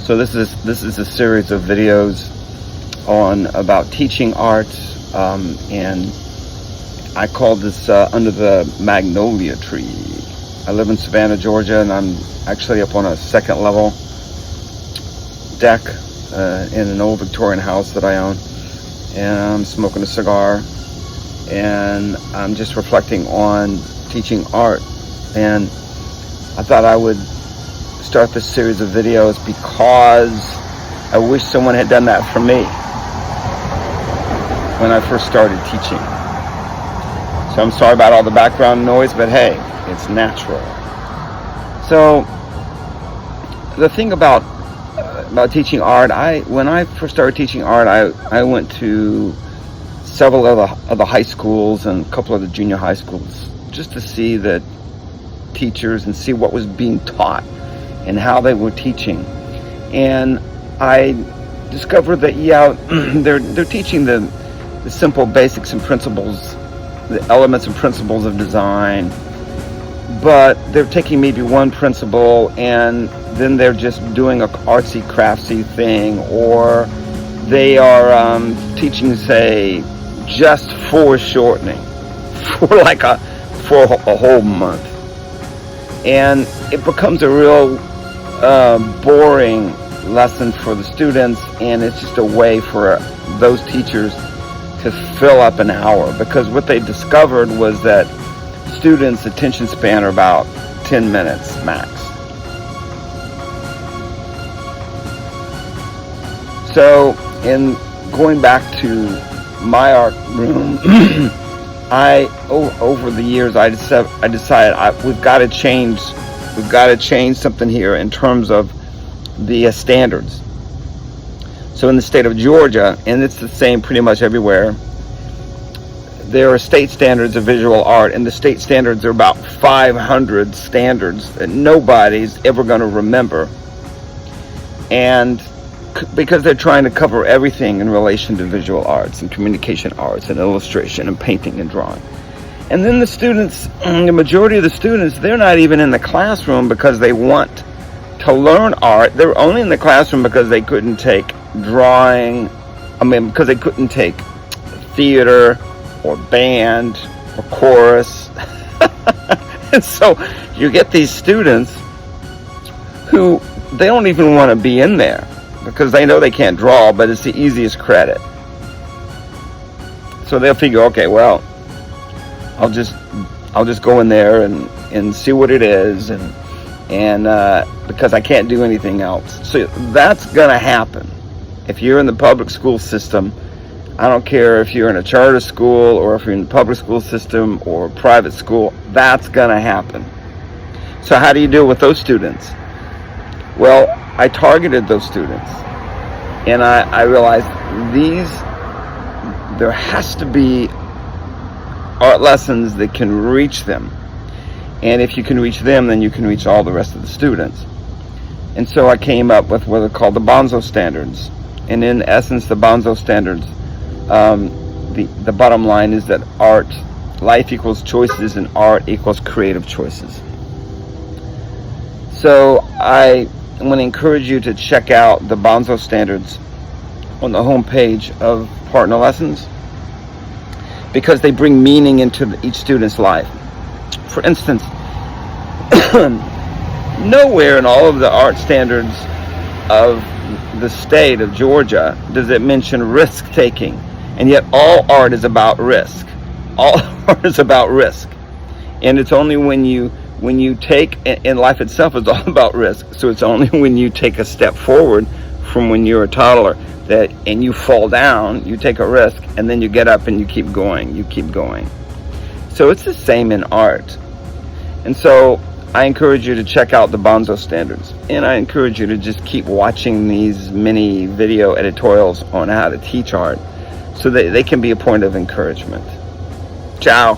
So this is a series of videos on about teaching art, and I call this Under the Magnolia Tree. I live in Savannah, Georgia, and I'm actually up on a second level deck in an old Victorian house that I own, and I'm smoking a cigar, and I'm just reflecting on teaching art. And I thought I would start this series of videos because I wish someone had done that for me when I first started teaching. So I'm sorry about all the background noise, but hey, it's natural. So the thing about teaching art, when I first started teaching art, I went to several of the high schools and a couple of the junior high schools just to see the teachers and see what was being taught and how they were teaching. And I discovered that they're teaching the simple basics and principles, the elements and principles of design, but they're taking maybe one principle and then they're just doing a artsy craftsy thing, or they are teaching, say, just foreshortening for a whole month, and it becomes a real boring lesson for the students, and it's just a way for those teachers to fill up an hour, because what they discovered was that students' attention span are about 10 minutes max. So in going back to my art room, over the years I decided we've got to change something here in terms of the standards. So in the state of Georgia, and it's the same pretty much everywhere, there are state standards of visual art, and the state standards are about 500 standards that nobody's ever going to remember, and because they're trying to cover everything in relation to visual arts and communication arts and illustration and painting and drawing. And then the students, the majority of the students, they're not even in the classroom because they want to learn art. They're only in the classroom because they couldn't take drawing, because they couldn't take theater or band or chorus. And so you get these students who, they don't even want to be in there because they know they can't draw, but it's the easiest credit. So they'll figure, okay, well, I'll just go in there and see what it is, and because I can't do anything else. So that's gonna happen if you're in the public school system. I don't care if you're in a charter school or if you're in the public school system or private school, that's gonna happen. So how do you deal with those students? Well, I targeted those students, and I realized there has to be art lessons that can reach them. And if you can reach them, then you can reach all the rest of the students. And so I came up with what are called the Bonzo standards. And in essence, the Bonzo standards, the bottom line is that life equals choices, and art equals creative choices. So I want to encourage you to check out the Bonzo standards on the homepage of Partner Lessons, because they bring meaning into each student's life. For instance, nowhere in all of the art standards of the state of Georgia does it mention risk taking, and yet all art is about risk. All art is about risk, and it's only when you take, and life itself is all about risk. So it's only when you take a step forward from when you're a toddler and you fall down, you take a risk, and then you get up and you keep going. So it's the same in art. And so I encourage you to check out the Bonzo standards, and I encourage you to just keep watching these mini video editorials on how to teach art so that they can be a point of encouragement. Ciao.